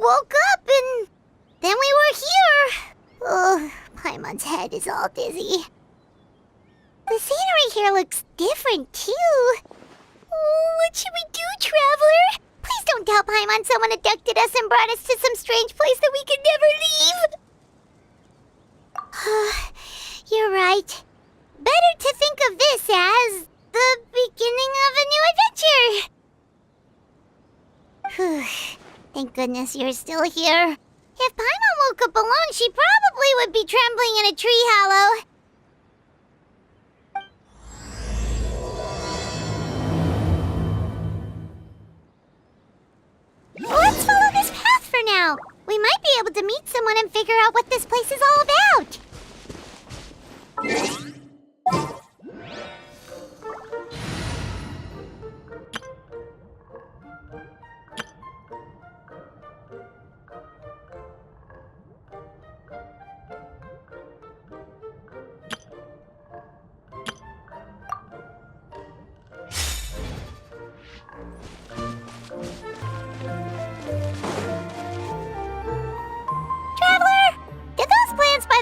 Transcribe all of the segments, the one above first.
woke up and then we were here. Oh, Paimon's head is all dizzy. The scenery here looks different, too. Oh, what should we do, Traveler? Please don't tell Paimon someone abducted us and brought us to some strange place that we could never leave. You're right. Better to think of this as the beginning of a new adventure. Thank goodness you're still here. If Paimon woke up alone, she probably would be trembling in a tree hollow. Let's follow this path for now. We might be able to meet someone and figure out what this place is all about.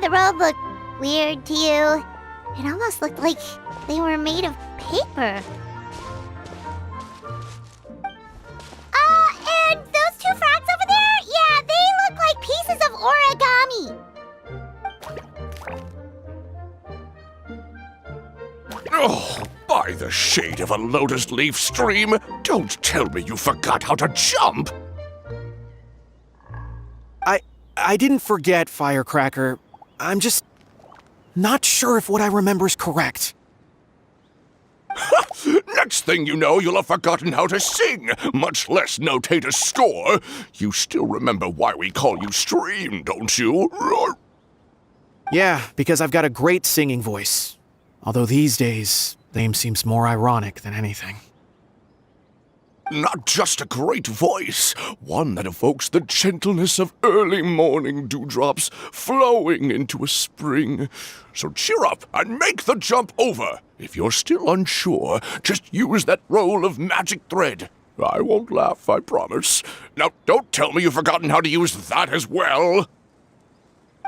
The road looked weird to you. It almost looked like they were made of paper. And those two frogs over there? Yeah, they look like pieces of origami. Oh, by the shade of a lotus leaf stream, don't tell me you forgot how to jump! I didn't forget, Firecracker. I'm just not sure if what I remember is correct. Next thing you know, you'll have forgotten how to sing, much less notate a score. You still remember why we call you Stream, don't you? Yeah, because I've got a great singing voice. Although these days, the name seems more ironic than anything. Not just a great voice, one that evokes the gentleness of early morning dewdrops flowing into a spring. So cheer up and make the jump over. If you're still unsure, just use that roll of magic thread. I won't laugh, I promise. Now, don't tell me you've forgotten how to use that as well.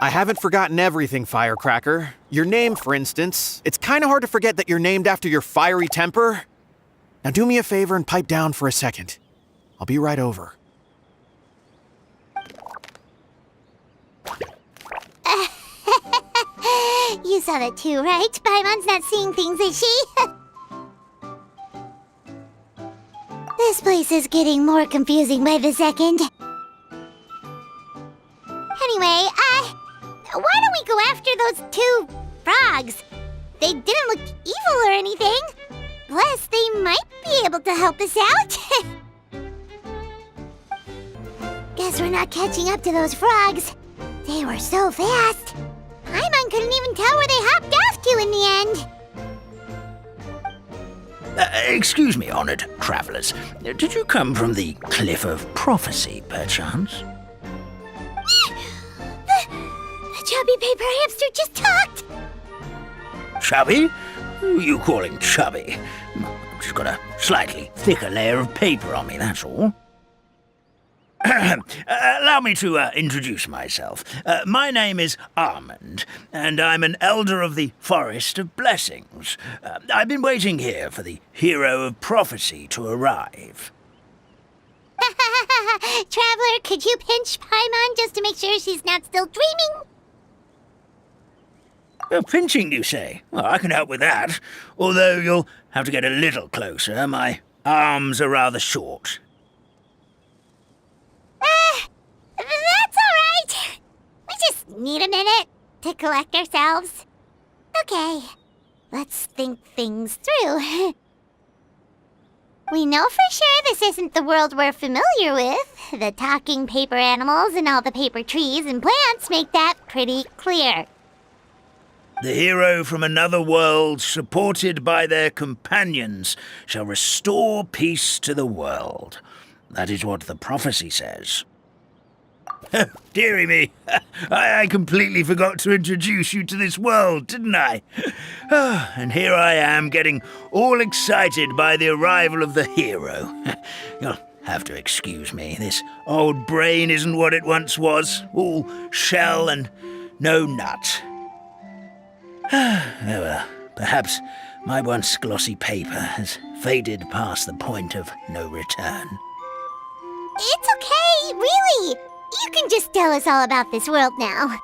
I haven't forgotten everything, Firecracker. Your name, for instance. It's kind of hard to forget that you're named after your fiery temper. Now do me a favor and pipe down for a second. I'll be right over. You saw that too, right? Paimon's not seeing things, is she? This place is getting more confusing by the second. Anyway, why don't we go after those two frogs? They didn't look evil or anything. Plus, they might be able to help us out. Guess we're not catching up to those frogs. They were so fast. Paimon couldn't even tell where they hopped off to in the end. Excuse me, honored travelers. Did you come from the Cliff of Prophecy, perchance? The chubby paper hamster just talked. Chubby? Who are you calling chubby? I've just got a slightly thicker layer of paper on me, that's all. Allow me to introduce myself. My name is Armand, and I'm an elder of the Forest of Blessings. I've been waiting here for the hero of prophecy to arrive. Traveler, could you pinch Paimon just to make sure she's not still dreaming? Pinching, you say? Well, I can help with that. Although you'll have to get a little closer. My arms are rather short. That's all right. We just need a minute to collect ourselves. Okay, let's think things through. We know for sure this isn't the world we're familiar with. The talking paper animals and all the paper trees and plants make that pretty clear. The hero from another world, supported by their companions, shall restore peace to the world. That is what the prophecy says. Dearie me, I completely forgot to introduce you to this world, didn't I? And here I am, getting all excited by the arrival of the hero. You'll have to excuse me. This old brain isn't what it once was. All shell and no nut. Oh well, perhaps my once glossy paper has faded past the point of no return. It's okay, really. You can just tell us all about this world now.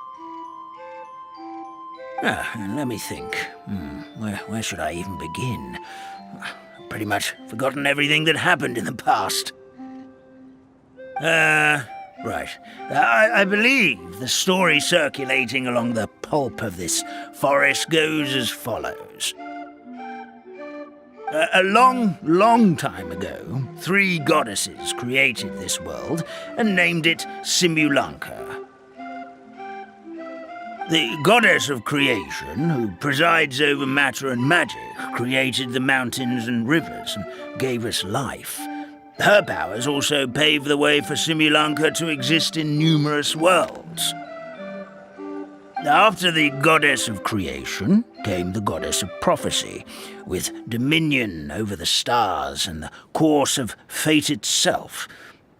Let me think. Where should I even begin? I've pretty much forgotten everything that happened in the past. Right. I believe the story circulating along the pulp of this forest goes as follows. A long, long time ago, 3 goddesses created this world and named it Simulanka. The goddess of creation, who presides over matter and magic, created the mountains and rivers and gave us life. Her powers also paved the way for Simulanka to exist in numerous worlds. After the goddess of creation came the goddess of prophecy, with dominion over the stars and the course of fate itself.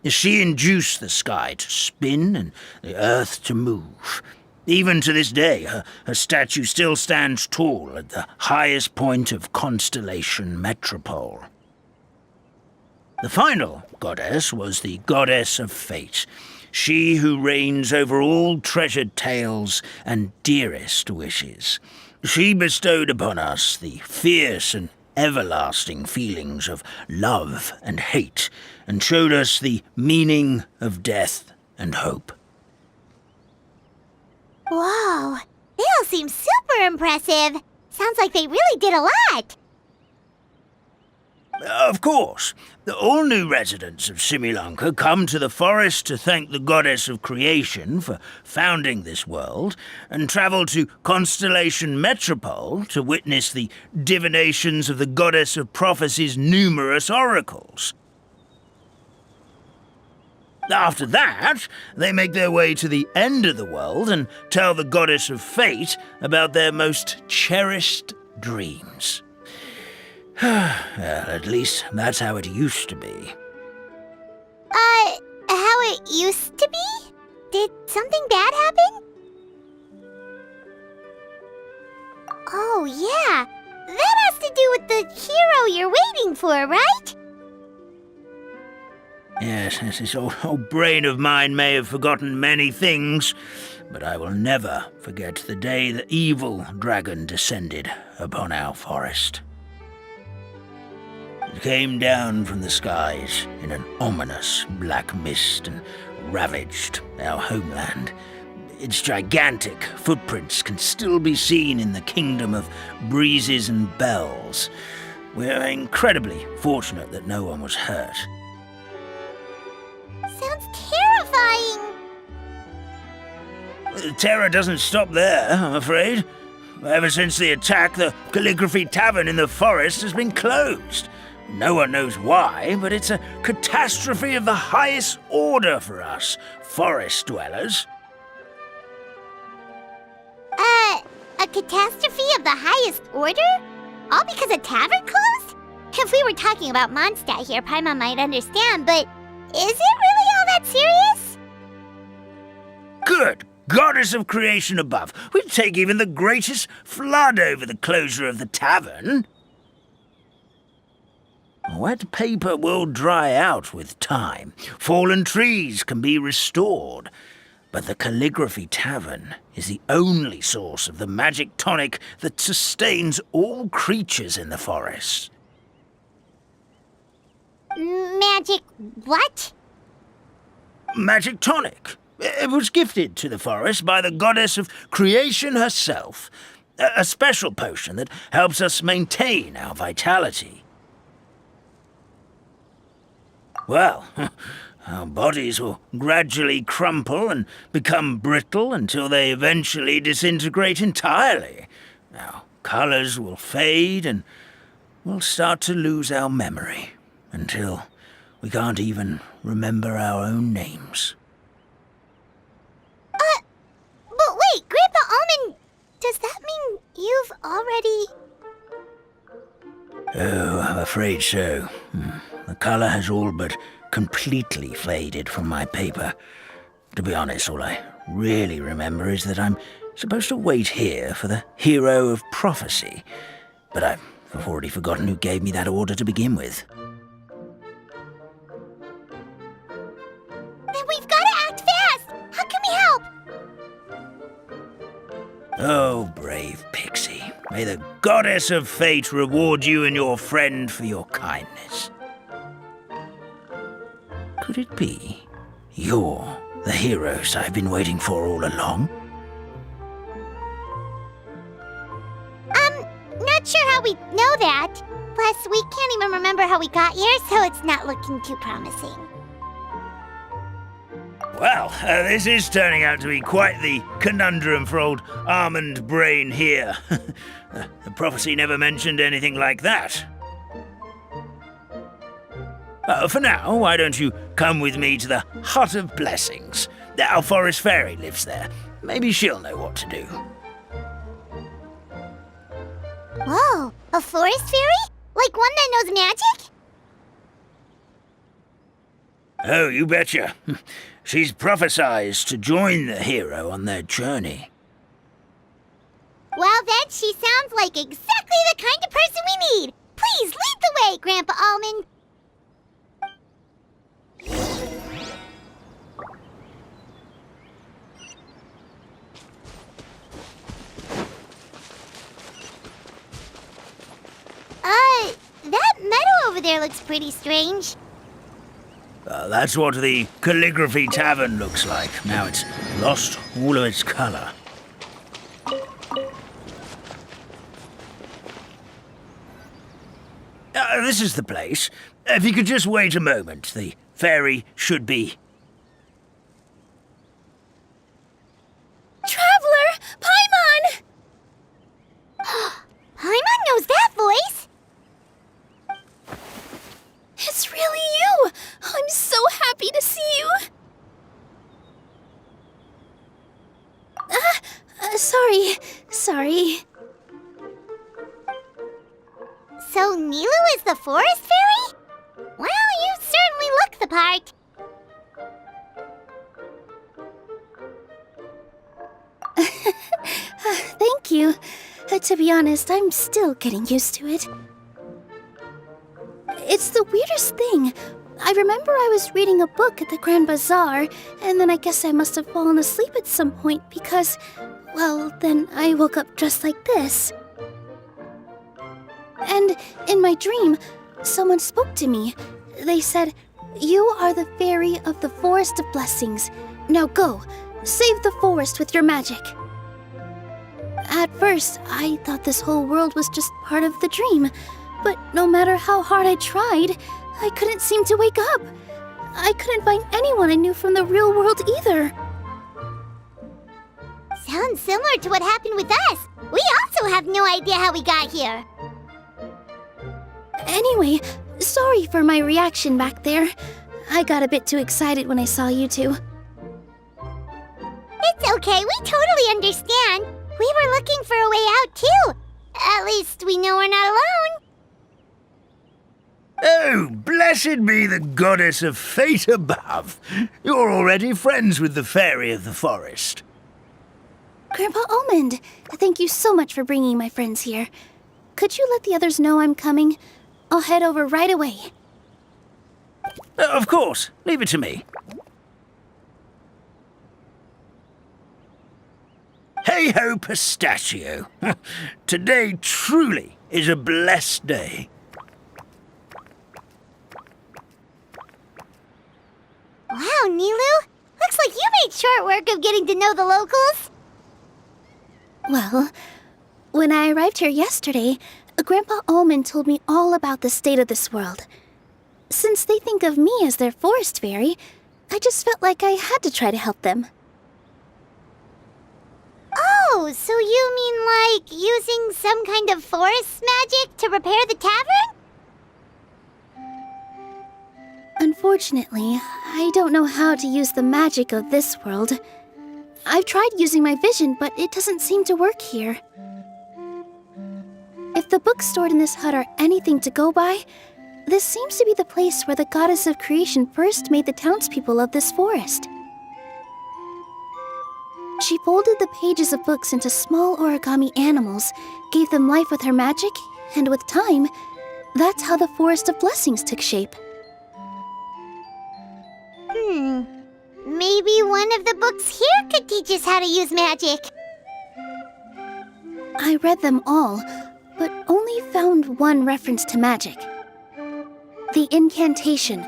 She induced the sky to spin and the earth to move. Even to this day, her statue still stands tall at the highest point of Constellation Metropole. The final goddess was the goddess of fate, she who reigns over all treasured tales and dearest wishes. She bestowed upon us the fierce and everlasting feelings of love and hate, and showed us the meaning of death and hope. Whoa, they all seem super impressive. Sounds like they really did a lot. Of course, all new residents of Simulanka come to the forest to thank the goddess of creation for founding this world, and travel to Constellation Metropole to witness the divinations of the goddess of prophecy's numerous oracles. After that, they make their way to the end of the world and tell the goddess of fate about their most cherished dreams. Well, at least that's how it used to be. How it used to be? Did something bad happen? Oh, yeah. That has to do with the hero you're waiting for, right? Yes, this old brain of mine may have forgotten many things, but I will never forget the day the evil dragon descended upon our forest. It came down from the skies in an ominous black mist and ravaged our homeland. Its gigantic footprints can still be seen in the kingdom of breezes and bells. We're incredibly fortunate that no one was hurt. Sounds terrifying. The terror doesn't stop there, I'm afraid. Ever since the attack, the Calligraphy Tavern in the forest has been closed. No one knows why, but it's a catastrophe of the highest order for us, forest dwellers. A catastrophe of the highest order? All because a tavern closed? If we were talking about Mondstadt here, Paimon might understand, but is it really all that serious? Good goddess of creation above, we'd take even the greatest flood over the closure of the tavern. Wet paper will dry out with time. Fallen trees can be restored. But the Calligraphy Tavern is the only source of the magic tonic that sustains all creatures in the forest. Magic what? Magic tonic. It was gifted to the forest by the goddess of creation herself. A special potion that helps us maintain our vitality. Well, our bodies will gradually crumple and become brittle until they eventually disintegrate entirely. Our colors will fade and we'll start to lose our memory until we can't even remember our own names. But wait, Grandpa Almond, does that mean you've already... Oh, I'm afraid so. The color has all but completely faded from my paper. To be honest, all I really remember is that I'm supposed to wait here for the hero of prophecy. But I've already forgotten who gave me that order to begin with. Then we've got to act fast! How can we help? Oh, brave Pixie. May the goddess of fate reward you and your friend for your kindness. Could it be you're the heroes I've been waiting for all along? Not sure how we know that. Plus, we can't even remember how we got here, so it's not looking too promising. Well, this is turning out to be quite the conundrum for old Almond Brain here. The prophecy never mentioned anything like that. For now, why don't you come with me to the Hut of Blessings? Our forest fairy lives there. Maybe she'll know what to do. Whoa, a forest fairy? Like one that knows magic? Oh, you betcha. She's prophesized to join the hero on their journey. Well, then she sounds like exactly the kind of person we need. Please lead the way, Grandpa Almond. That meadow over there looks pretty strange. That's what the Calligraphy Tavern looks like. Now it's lost all of its color. This is the place. If you could just wait a moment, the fairy should be... Traveler! Paimon! Paimon knows that voice! It's really you! I'm so happy to see you! Sorry. So Nilu is the forest fairy? Well, you certainly look the part. Thank you. To be honest, I'm still getting used to it. It's the weirdest thing. I remember I was reading a book at the Grand Bazaar, and then I guess I must have fallen asleep at some point because, well, then I woke up dressed like this. And in my dream, someone spoke to me. They said, "You are the fairy of the Forest of Blessings. Now go, save the forest with your magic." At first, I thought this whole world was just part of the dream, but no matter how hard I tried, I couldn't seem to wake up. I couldn't find anyone I knew from the real world either. Sounds similar to what happened with us. We also have no idea how we got here. Anyway, sorry for my reaction back there. I got a bit too excited when I saw you two. It's okay, we totally understand. We were looking for a way out too. At least we know we're not alone. Oh, blessed be the goddess of fate above. You're already friends with the fairy of the forest. Grandpa Almond, thank you so much for bringing my friends here. Could you let the others know I'm coming? I'll head over right away. Of course, leave it to me. Hey-ho, pistachio. Today truly is a blessed day. Wow, Nilu. Looks like you made short work of getting to know the locals. Well, when I arrived here yesterday, Grandpa Almond told me all about the state of this world. Since they think of me as their forest fairy, I just felt like I had to try to help them. Oh, so you mean like using some kind of forest magic to repair the tavern? Unfortunately, I don't know how to use the magic of this world. I've tried using my vision, but it doesn't seem to work here. If the books stored in this hut are anything to go by, This seems to be the place where the goddess of creation first made the townspeople of this forest. She folded the pages of books into small origami animals, gave them life with her magic, and with time, that's how the Forest of Blessings took shape. Maybe one of the books here could teach us how to use magic. I read them all, but only found one reference to magic. The incantation,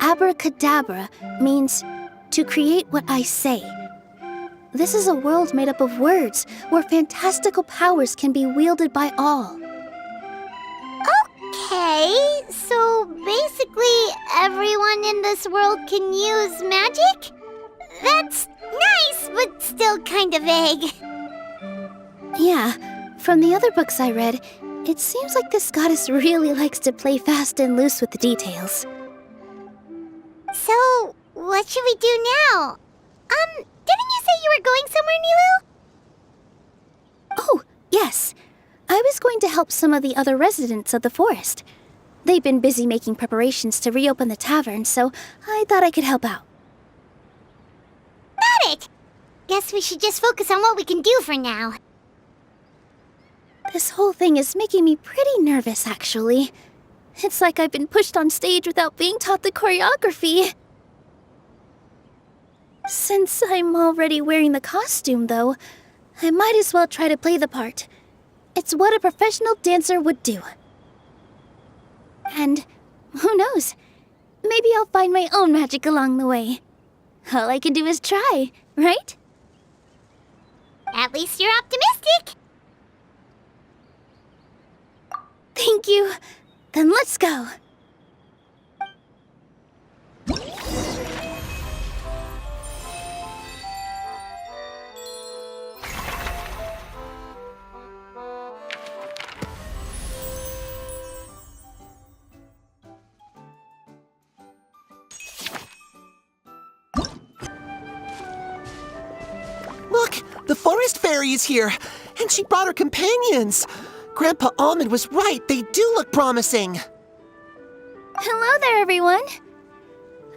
abracadabra, means to create what I say. This is a world made up of words, where fantastical powers can be wielded by all. Okay, so basically everyone in this world can use magic? That's nice, but still kind of vague. Yeah, from the other books I read, it seems like this goddess really likes to play fast and loose with the details. So, what should we do now? Didn't you say you were going somewhere, Nilu? Oh, yes. I was going to help some of the other residents of the forest. They've been busy making preparations to reopen the tavern, so I thought I could help out. Got it! Guess we should just focus on what we can do for now. This whole thing is making me pretty nervous, actually. It's like I've been pushed on stage without being taught the choreography. Since I'm already wearing the costume, though, I might as well try to play the part. It's what a professional dancer would do. And who knows? Maybe I'll find my own magic along the way. All I can do is try, right? At least you're optimistic. Thank you. Then let's go. Look, the forest fairy is here, and she brought her companions. Grandpa Almond was right, they do look promising. Hello there, everyone.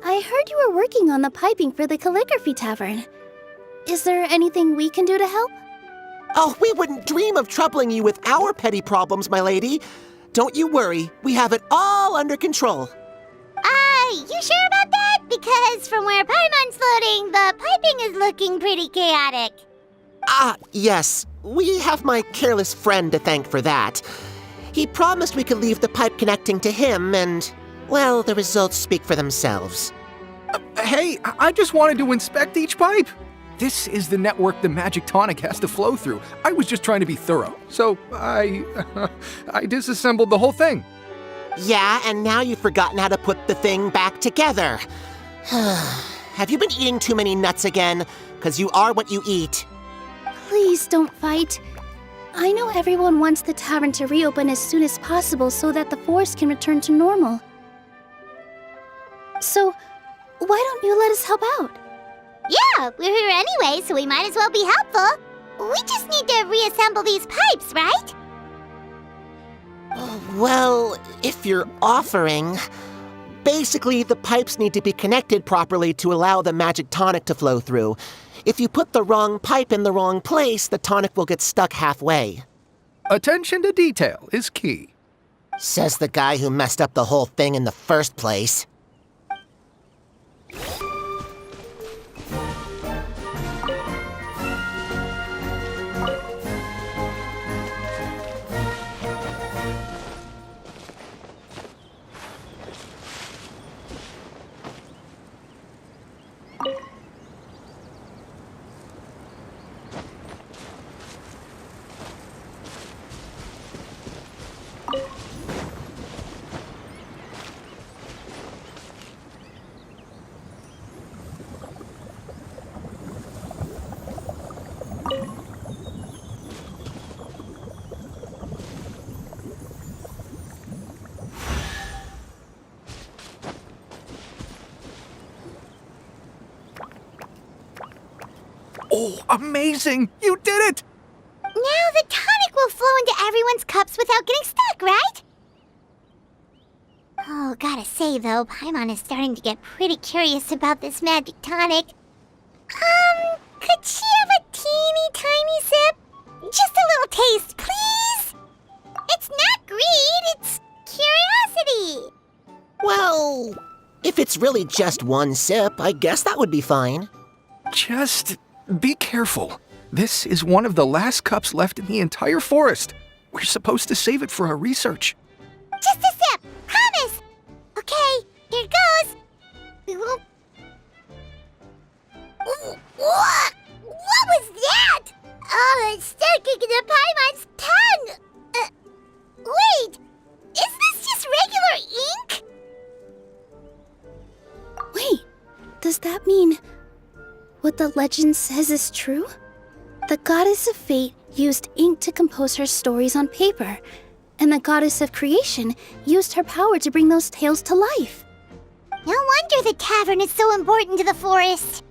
I heard you were working on the piping for the calligraphy tavern. Is there anything we can do to help? Oh, we wouldn't dream of troubling you with our petty problems, my lady. Don't you worry, we have it all under control. You sure about that? Because from where Paimon's floating, the piping is looking pretty chaotic. Ah, yes. We have my careless friend to thank for that. He promised we could leave the pipe connecting to him, and, well, the results speak for themselves. Hey, I just wanted to inspect each pipe. This is the network the magic tonic has to flow through. I was just trying to be thorough, so I disassembled the whole thing. Yeah, and now you've forgotten how to put the thing back together. Have you been eating too many nuts again? 'Cause you are what you eat. Please don't fight. I know everyone wants the tavern to reopen as soon as possible so that the forest can return to normal. So, why don't you let us help out? Yeah, we're here anyway, so we might as well be helpful. We just need to reassemble these pipes, right? Well, if you're offering... Basically, the pipes need to be connected properly to allow the magic tonic to flow through. If you put the wrong pipe in the wrong place, the tonic will get stuck halfway. Attention to detail is key. Says the guy who messed up the whole thing in the first place. Oh, amazing! You did it! Now the tonic will flow into everyone's cups without getting stuck, right? Oh, gotta say though, Paimon is starting to get pretty curious about this magic tonic. Could she have a teeny tiny sip? Just a little taste, please? It's not greed, it's curiosity. Well, if it's really just one sip, I guess that would be fine. Just be careful. This is one of the last cups left in the entire forest. We're supposed to save it for our research. Just a sip, promise. Okay, here goes. What was that? Oh, it's sticking to Paimon's tongue. Wait, is this just regular ink? Wait, does that mean what the legend says is true? The goddess of fate used ink to compose her stories on paper, and the goddess of creation used her power to bring those tales to life. No wonder the tavern is so important to the forest.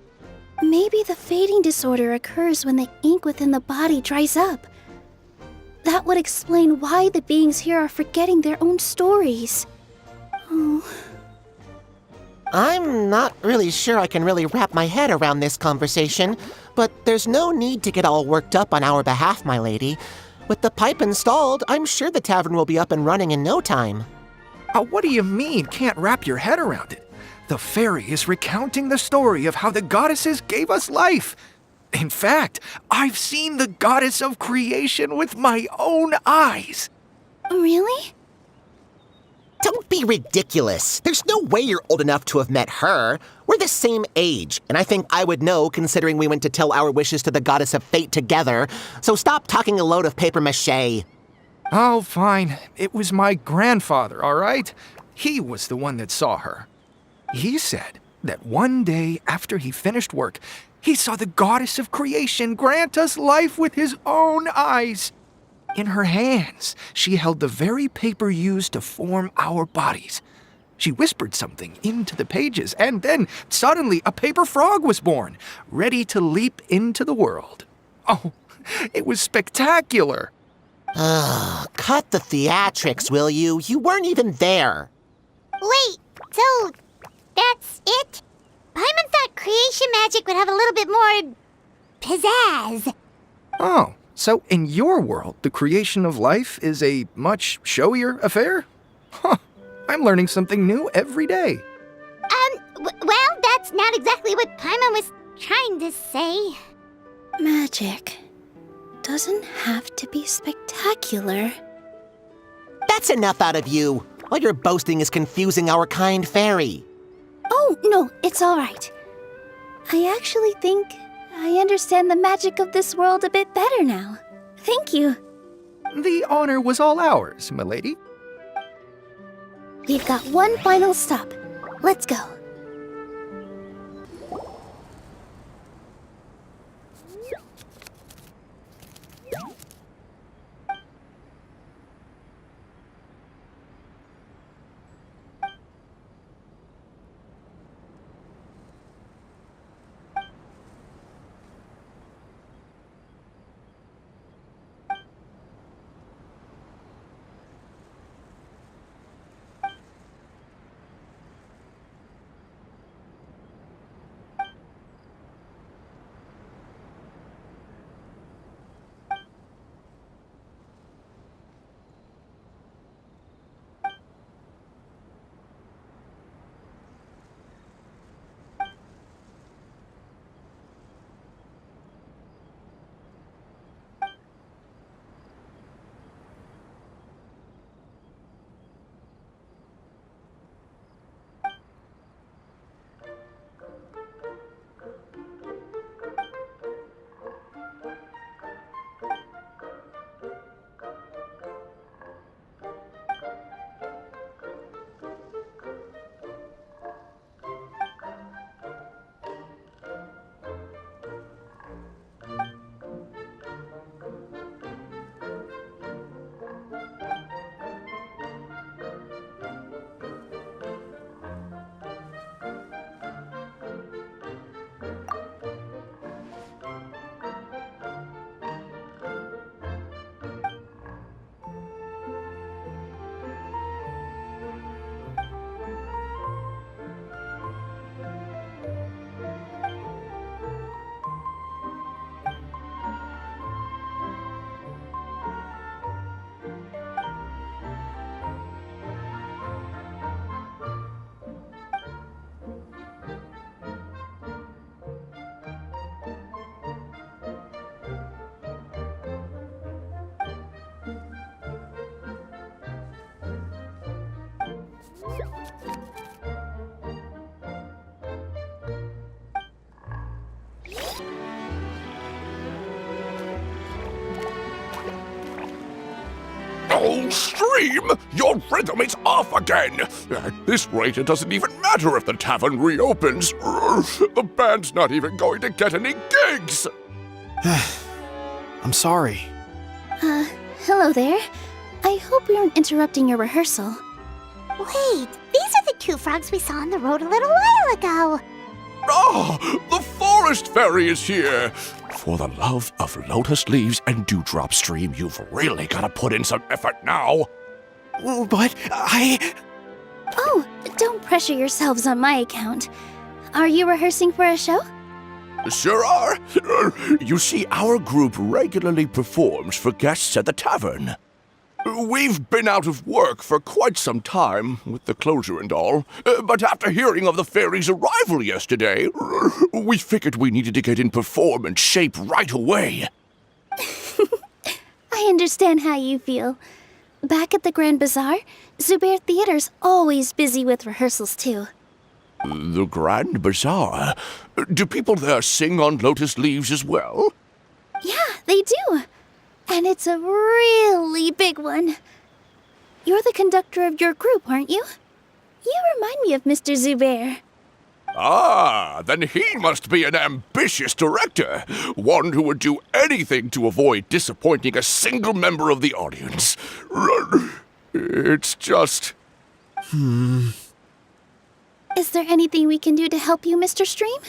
Maybe the fading disorder occurs when the ink within the body dries up. That would explain why the beings here are forgetting their own stories. Oh. I'm not really sure I can really wrap my head around this conversation, but there's no need to get all worked up on our behalf, my lady. With the pipe installed, I'm sure the tavern will be up and running in no time. What do you mean, can't wrap your head around it? The fairy is recounting the story of how the goddesses gave us life. In fact, I've seen the goddess of creation with my own eyes. Really? Don't be ridiculous. There's no way you're old enough to have met her. We're the same age, and I think I would know considering we went to tell our wishes to the goddess of fate together. So stop talking a load of paper mache. Oh, fine. It was my grandfather, all right? He was the one that saw her. He said that one day after he finished work, he saw the goddess of creation grant us life with his own eyes. In her hands, she held the very paper used to form our bodies. She whispered something into the pages, and then suddenly a paper frog was born, ready to leap into the world. Oh, it was spectacular. Cut the theatrics, will you? You weren't even there. Wait, so that's it? Paimon thought creation magic would have a little bit more pizzazz. Oh, so in your world, the creation of life is a much showier affair? Huh, I'm learning something new every day. Well, that's not exactly what Paimon was trying to say. Magic doesn't have to be spectacular. That's enough out of you. All your boasting is confusing our kind fairy. Oh, no, it's all right. I actually think I understand the magic of this world a bit better now. Thank you. The honor was all ours, milady. We've got one final stop. Let's go. Oh, Stream! Your rhythm is off again! At this rate, it doesn't even matter if the tavern reopens. The band's not even going to get any gigs! I'm sorry. Hello there. I hope we aren't interrupting your rehearsal. Wait, these are the two frogs we saw on the road a little while ago. Oh, the forest fairy is here! For the love of lotus leaves and dewdrop, Stream, you've really got to put in some effort now. But Oh, don't pressure yourselves on my account. Are you rehearsing for a show? Sure are. You see, our group regularly performs for guests at the tavern. We've been out of work for quite some time, with the closure and all, but after hearing of the fairy's arrival yesterday, we figured we needed to get in performance shape right away. I understand how you feel. Back at the Grand Bazaar, Zubair Theater's always busy with rehearsals too. The Grand Bazaar? Do people there sing on lotus leaves as well? Yeah, they do. And it's a really big one. You're the conductor of your group, aren't you? You remind me of Mr. Zubair. Ah, then he must be an ambitious director. One who would do anything to avoid disappointing a single member of the audience. It's just... Is there anything we can do to help you, Mr. Stream?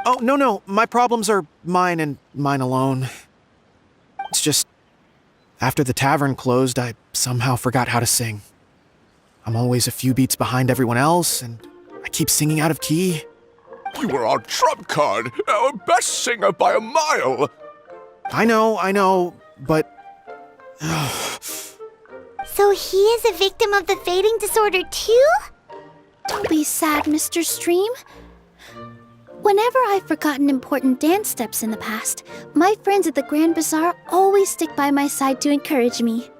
Oh, no. My problems are mine and mine alone. It's just, after the tavern closed, I somehow forgot how to sing. I'm always a few beats behind everyone else, and I keep singing out of key. You were our trump card, our best singer by a mile. I know, but... So he is a victim of the fading disorder too? Don't be sad, Mr. Stream. Whenever I've forgotten important dance steps in the past, my friends at the Grand Bazaar always stick by my side to encourage me.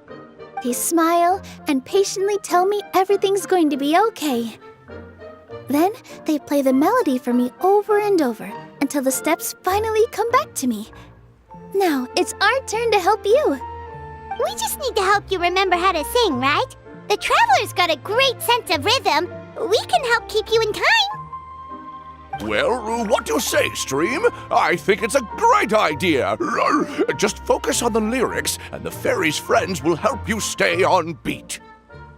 They smile and patiently tell me everything's going to be okay. Then they play the melody for me over and over until the steps finally come back to me. Now it's our turn to help you. We just need to help you remember how to sing, right? The Traveler's got a great sense of rhythm. We can help keep you in time. Well, what do you say, Stream? I think it's a great idea. Just focus on the lyrics, and the fairy's friends will help you stay on beat.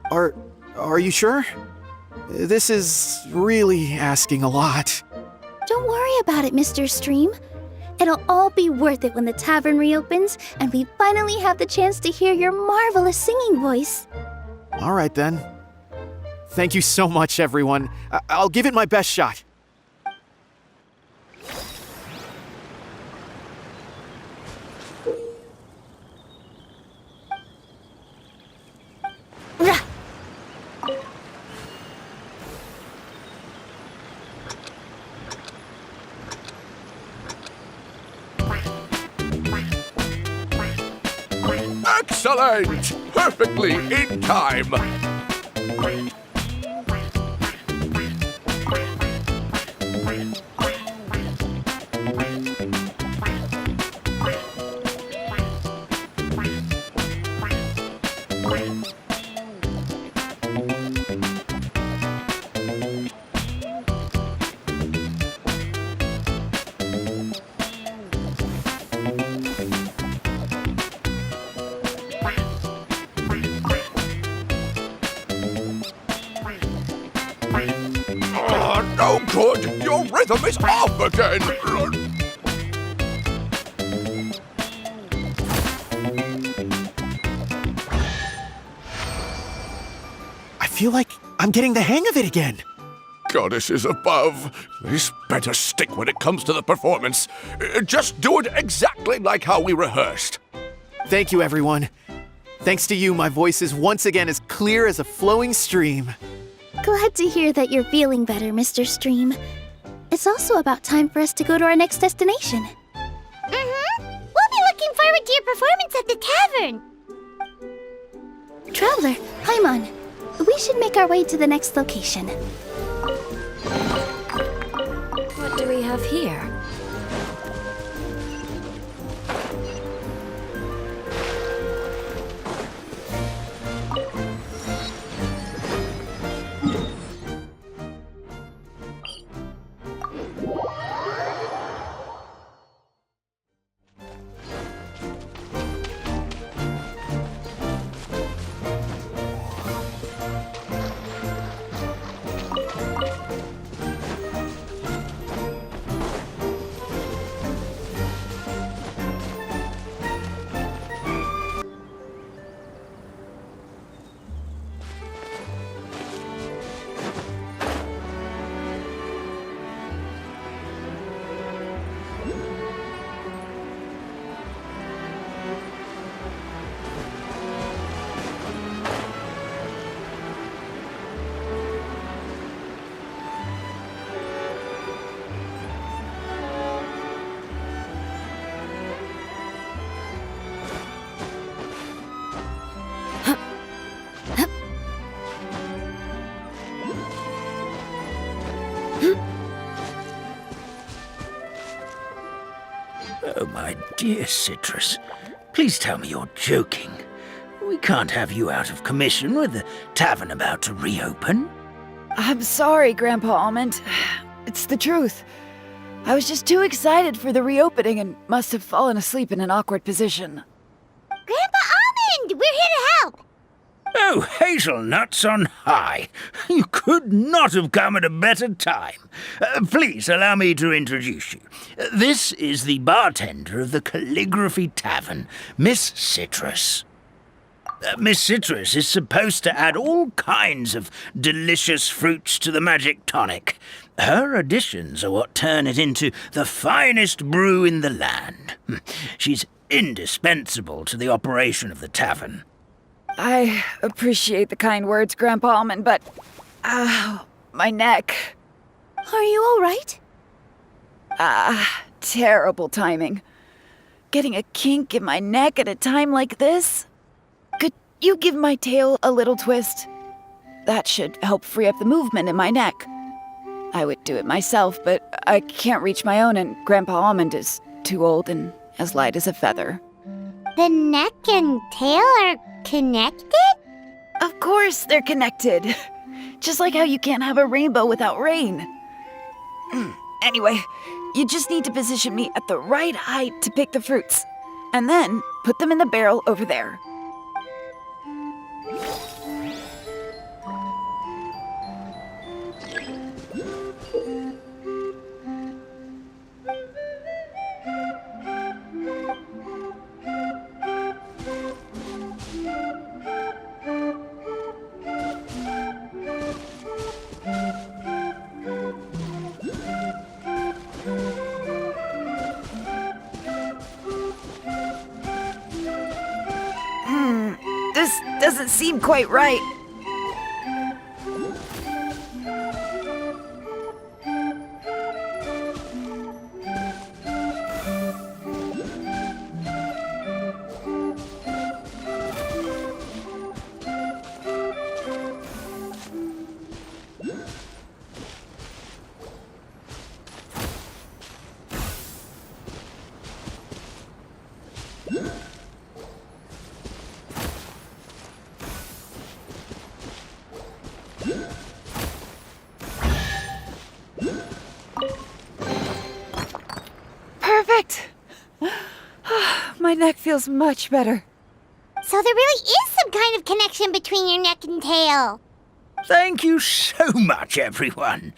Are you sure? This is really asking a lot. Don't worry about it, Mr. Stream. It'll all be worth it when the tavern reopens and we finally have the chance to hear your marvelous singing voice. All right, then. Thank you so much, everyone. I'll give it my best shot. Excellent! Perfectly in time. No good! Your rhythm is off again! I feel like I'm getting the hang of it again. Goddesses above, this better stick when it comes to the performance. Just do it exactly like how we rehearsed. Thank you, everyone. Thanks to you, my voice is once again as clear as a flowing stream. Glad to hear that you're feeling better, Mr. Stream. It's also about time for us to go to our next destination. We'll be looking forward to your performance at the tavern. Traveler, Paimon, we should make our way to the next location. What do we have here? Oh, my dear Citrus, please tell me you're joking. We can't have you out of commission with the tavern about to reopen. I'm sorry, Grandpa Almond. It's the truth. I was just too excited for the reopening and must have fallen asleep in an awkward position. Grandpa Almond, we're here to help. Oh, hazelnuts on high. You could not have come at a better time. Please allow me to introduce you. This is the bartender of the Calligraphy Tavern, Miss Citrus. Miss Citrus is supposed to add all kinds of delicious fruits to the magic tonic. Her additions are what turn it into the finest brew in the land. She's indispensable to the operation of the tavern. I appreciate the kind words, Grandpa Almond, but... my neck. Are you all right? Terrible timing. Getting a kink in my neck at a time like this? Could you give my tail a little twist? That should help free up the movement in my neck. I would do it myself, but I can't reach my own, and Grandpa Almond is too old and as light as a feather. The neck and tail are connected? Of course they're connected. Just like how you can't have a rainbow without rain. Anyway, you just need to position me at the right height to pick the fruits, and then put them in the barrel over there. This doesn't seem quite right. Perfect! My neck feels much better. So there really is some kind of connection between your neck and tail. Thank you so much, everyone.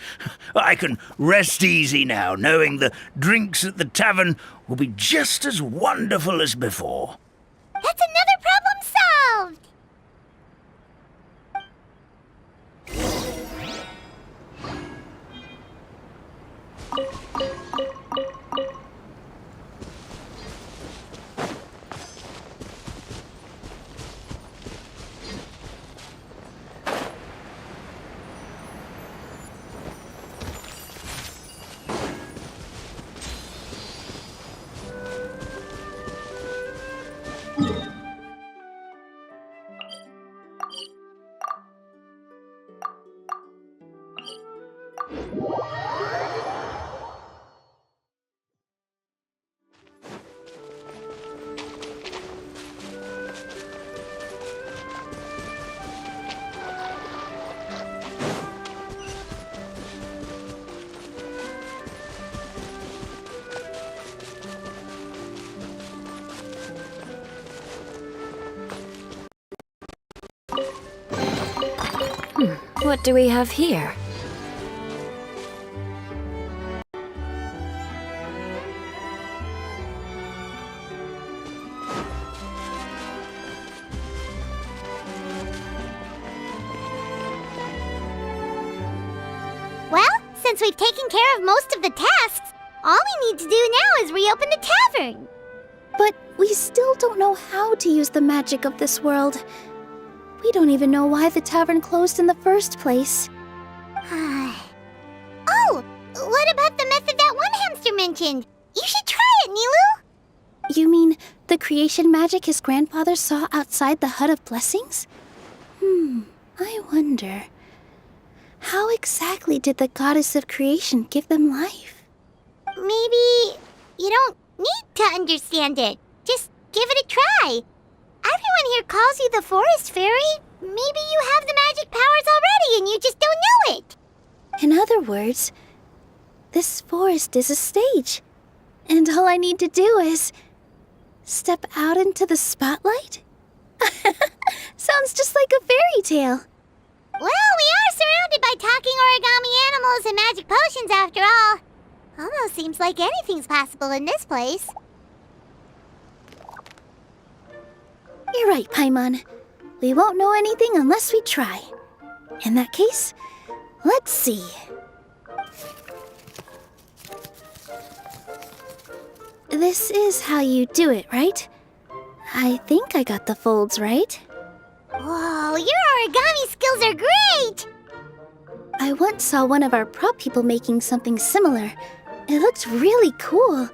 I can rest easy now, knowing the drinks at the tavern will be just as wonderful as before. That's another problem solved! What do we have here? Well, since we've taken care of most of the tasks, all we need to do now is reopen the tavern. But we still don't know how to use the magic of this world. We don't even know why the tavern closed in the first place. Oh, what about the method that one hamster mentioned? You should try it, Nilu! You mean the creation magic his grandfather saw outside the Hut of Blessings? I wonder. How exactly did the goddess of creation give them life? Maybe you don't need to understand it. Just give it a try. Everyone here calls you the Forest Fairy. Maybe you have the magic powers already and you just don't know it. In other words, this forest is a stage. And all I need to do is step out into the spotlight? Sounds just like a fairy tale. Well, we are surrounded by talking origami animals and magic potions after all. Almost seems like anything's possible in this place. You're right, Paimon. We won't know anything unless we try. In that case, let's see. This is how you do it, right? I think I got the folds right. Whoa, your origami skills are great! I once saw one of our prop people making something similar. It looked really cool,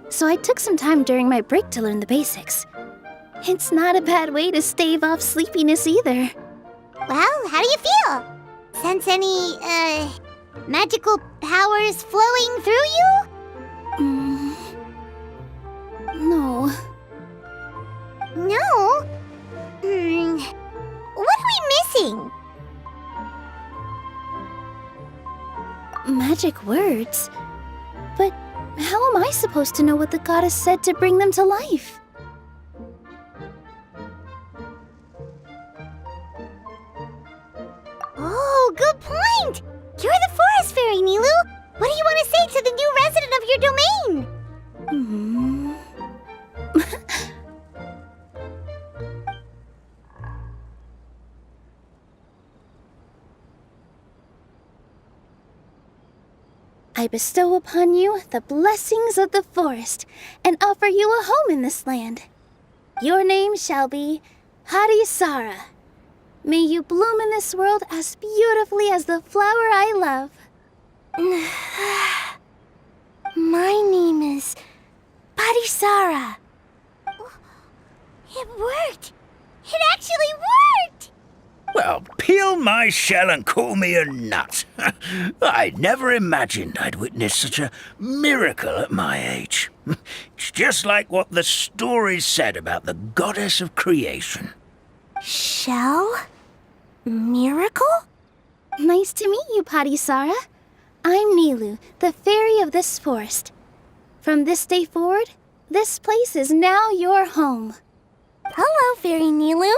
so I took some time during my break to learn the basics. It's not a bad way to stave off sleepiness either. Well, how do you feel? Sense any, magical powers flowing through you? No. No? What are we missing? Magic words? But how am I supposed to know what the goddess said to bring them to life? Oh, good point! You're the Forest Fairy, Nilu! What do you want to say to the new resident of your domain? I bestow upon you the blessings of the forest and offer you a home in this land. Your name shall be Harisara. May you bloom in this world as beautifully as the flower I love. My name is Parisara. It worked! It actually worked! Well, peel my shell and call me a nut. I'd never imagined I'd witness such a miracle at my age. It's just like what the stories said about the goddess of creation. Shell? Miracle? Nice to meet you, Parisara. I'm Nilu, the fairy of this forest. From this day forward, this place is now your home. Hello, Fairy Nilu.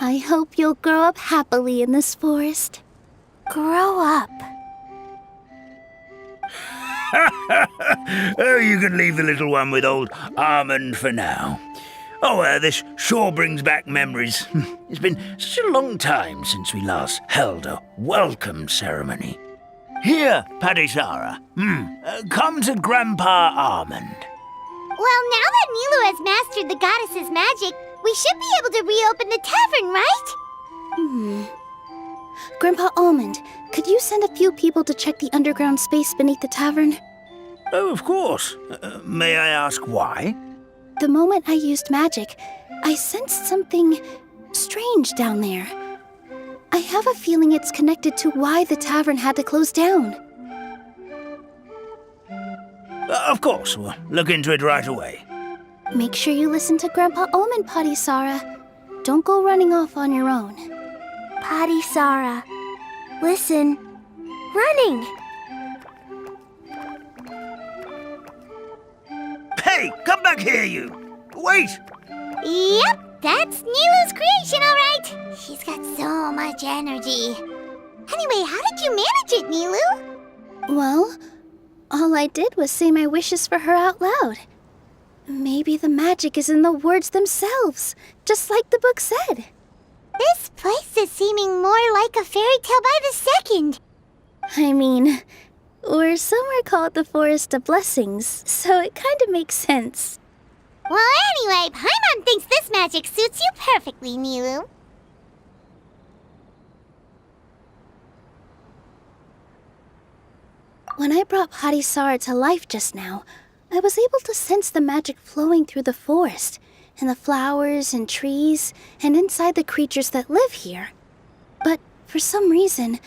I hope you'll grow up happily in this forest. Grow up. Oh, you can leave the little one with old Almond for now. Oh, this sure brings back memories. It's been such a long time since we last held a welcome ceremony. Here, Parisara. Come to Grandpa Almond. Well, now that Nilu has mastered the goddess's magic, we should be able to reopen the tavern, right? Grandpa Almond, could you send a few people to check the underground space beneath the tavern? Oh, of course. May I ask why? The moment I used magic, I sensed something strange down there. I have a feeling it's connected to why the tavern had to close down. Of course, we'll look into it right away. Make sure you listen to Grandpa Almond, Parisara. Don't go running off on your own. Parisara, listen. Running! Hey, come back here, you! Wait! Yep, that's Nilu's creation, all right. She's got so much energy. Anyway, how did you manage it, Nilu? Well, all I did was say my wishes for her out loud. Maybe the magic is in the words themselves, just like the book said. This place is seeming more like a fairy tale by the second. I mean, or somewhere called the Forest of Blessings, so it kind of makes sense. Well, anyway, Paimon thinks this magic suits you perfectly, Nilu. When I brought Harisara to life just now, I was able to sense the magic flowing through the forest, and the flowers and trees, and inside the creatures that live here. But for some reason,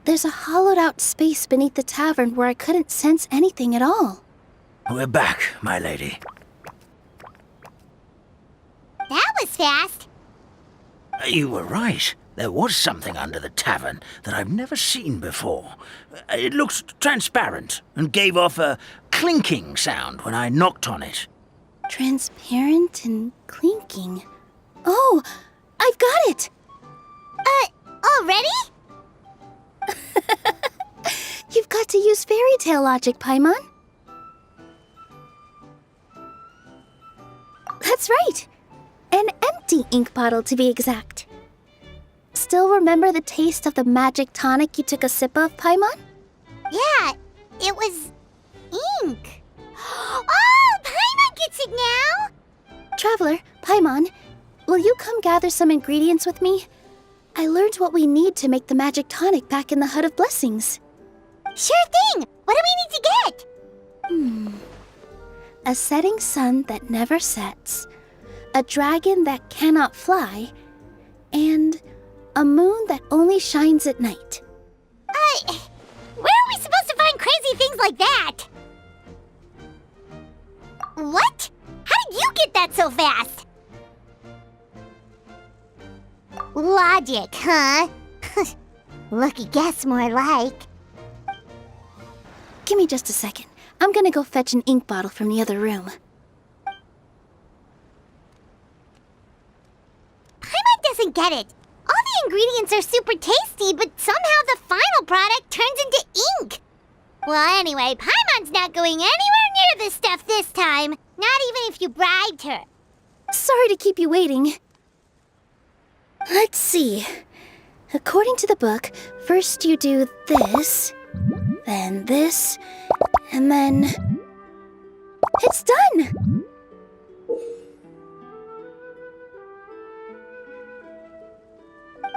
there's a hollowed-out space beneath the tavern where I couldn't sense anything at all. We're back, my lady. That was fast. You were right. There was something under the tavern that I've never seen before. It looked transparent and gave off a clinking sound when I knocked on it. Transparent and clinking. Oh, I've got it! Already? You've got to use fairy tale logic, Paimon. That's right. An empty ink bottle, to be exact. Still remember the taste of the magic tonic you took a sip of, Paimon? Yeah, it was ink. Oh, Paimon gets it now! Traveler, Paimon, will you come gather some ingredients with me? I learned what we need to make the magic tonic back in the Hut of Blessings. Sure thing! What do we need to get? A setting sun that never sets, a dragon that cannot fly, and a moon that only shines at night. Where are we supposed to find crazy things like that? What? How did you get that so fast? Logic, huh? Lucky guess, more like. Give me just a second. I'm gonna go fetch an ink bottle from the other room. Paimon doesn't get it. All the ingredients are super tasty, but somehow the final product turns into ink. Well, anyway, Paimon's not going anywhere near this stuff this time. Not even if you bribed her. Sorry to keep you waiting. Let's see. According to the book, first you do this, then this, and then... It's done!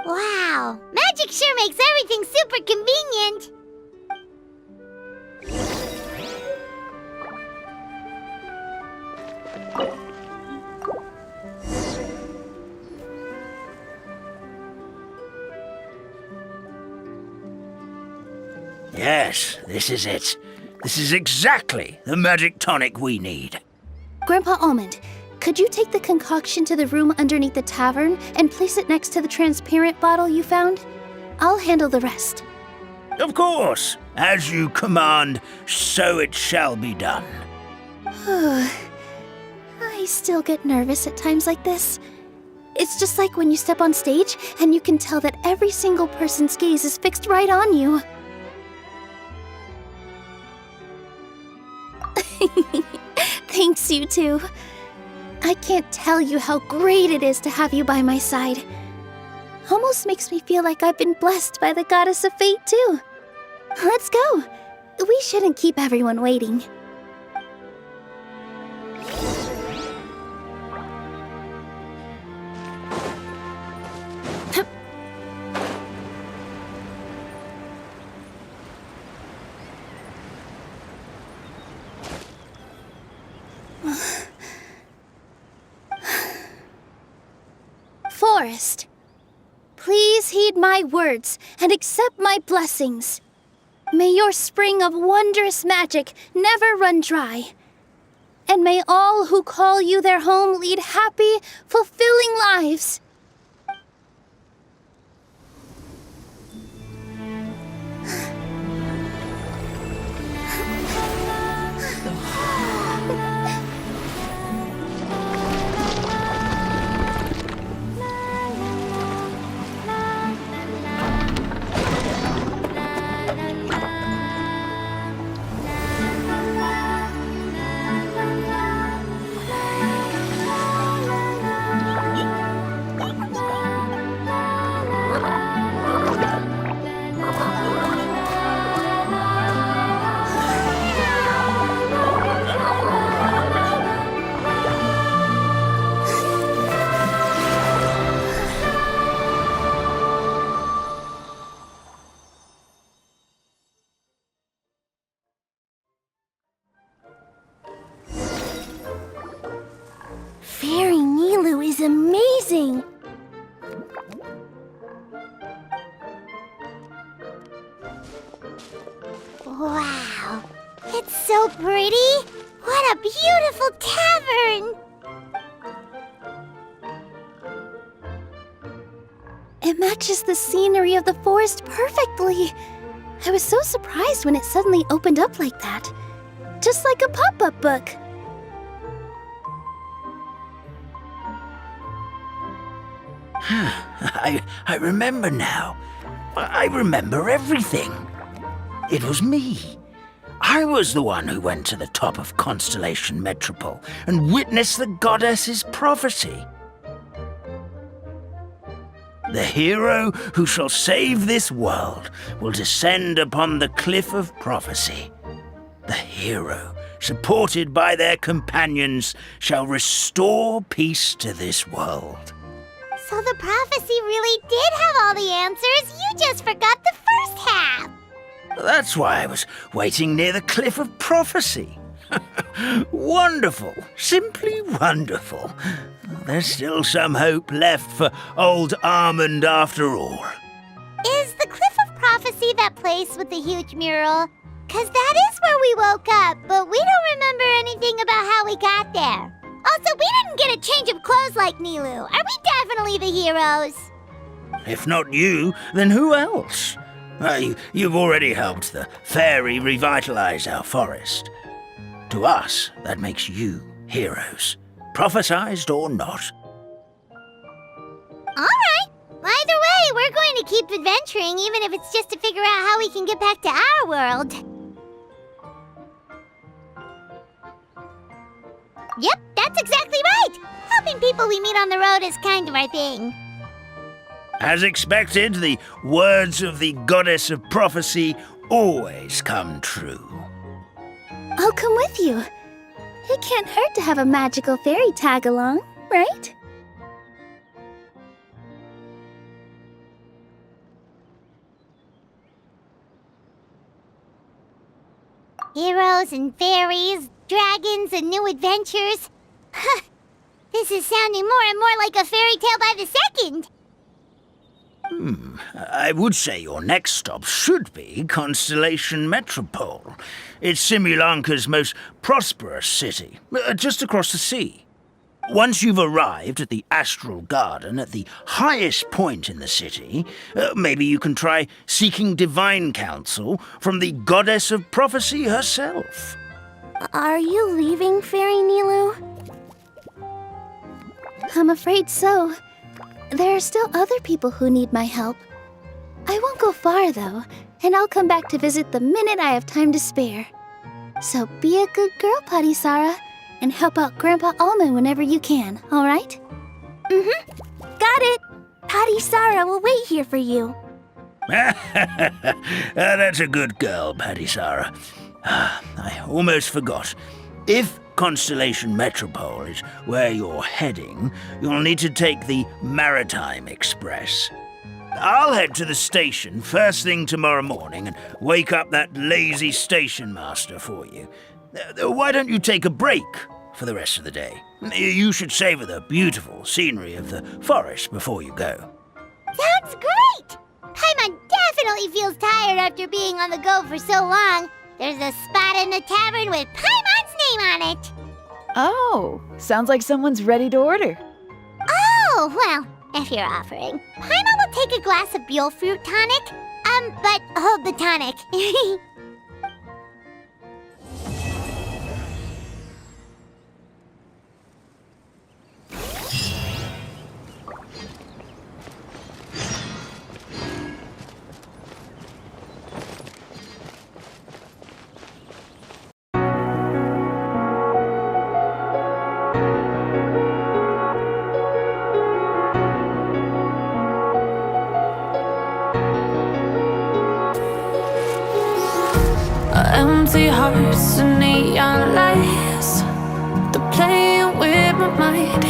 Wow, magic sure makes everything super convenient. Yes, this is it. This is exactly the magic tonic we need. Grandpa Almond, could you take the concoction to the room underneath the tavern and place it next to the transparent bottle you found? I'll handle the rest. Of course. As you command, so it shall be done. I still get nervous at times like this. It's just like when you step on stage and you can tell that every single person's gaze is fixed right on you. Thanks, you two. I can't tell you how great it is to have you by my side. Almost makes me feel like I've been blessed by the goddess of fate, too. Let's go. We shouldn't keep everyone waiting. Forest, please heed my words and accept my blessings. May your spring of wondrous magic never run dry. And may all who call you their home lead happy, fulfilling lives. Fairy Nilu is amazing! Wow, it's so pretty. It matches the scenery of the forest perfectly. I was so surprised when it suddenly opened up like that. Just like a pop-up book. I remember now. I remember everything. It was me. I was the one who went to the top of Constellation Metropole and witnessed the goddess's prophecy. The hero who shall save this world will descend upon the cliff of prophecy. The hero, supported by their companions, shall restore peace to this world. So the prophecy really did have all the answers. You just forgot the first half. That's why I was waiting near the cliff of prophecy. Wonderful. Simply wonderful. There's still some hope left for old Armand after all. Is the Cliff of Prophecy that place with the huge mural? 'Cause that is where we woke up, but we don't remember anything about how we got there. Also, we didn't get a change of clothes like Nilu. Are we definitely the heroes? If not you, then who else? You've already helped the fairy revitalize our forest. To us, that makes you heroes, prophesized or not. All right. Either way, we're going to keep adventuring, even if it's just to figure out how we can get back to our world. Yep, that's exactly right. Helping people we meet on the road is kind of our thing. As expected, the words of the goddess of prophecy always come true. I'll come with you. It can't hurt to have a magical fairy tag along, right? Heroes and fairies, dragons and new adventures. This is sounding more and more like a fairy tale by the second. I would say your next stop should be Constellation Metropole. It's Simulanka's most prosperous city, just across the sea. Once you've arrived at the Astral Garden at the highest point in the city, maybe you can try seeking divine counsel from the goddess of prophecy herself. Are you leaving, Fairy Nilu? I'm afraid so. There are still other people who need my help. I won't go far, though, and I'll come back to visit the minute I have time to spare. So be a good girl, Patisara, and help out Grandpa Almond whenever you can, all right? Got it! Patisara will wait here for you. That's a good girl, Patisara. I almost forgot. If Constellation Metropole is where you're heading, you'll need to take the Maritime Express. I'll head to the station first thing tomorrow morning and wake up that lazy station master for you. Why don't you take a break for the rest of the day? You should savor the beautiful scenery of the forest before you go. Sounds great! Paimon definitely feels tired after being on the go for so long. There's a spot in the tavern with Paimon's name on it. Oh, sounds like someone's ready to order. Oh, well, if you're offering. Paimon will take a glass of Buell fruit tonic. But hold the tonic. Empty hearts and neon lights. They're playing with my mind.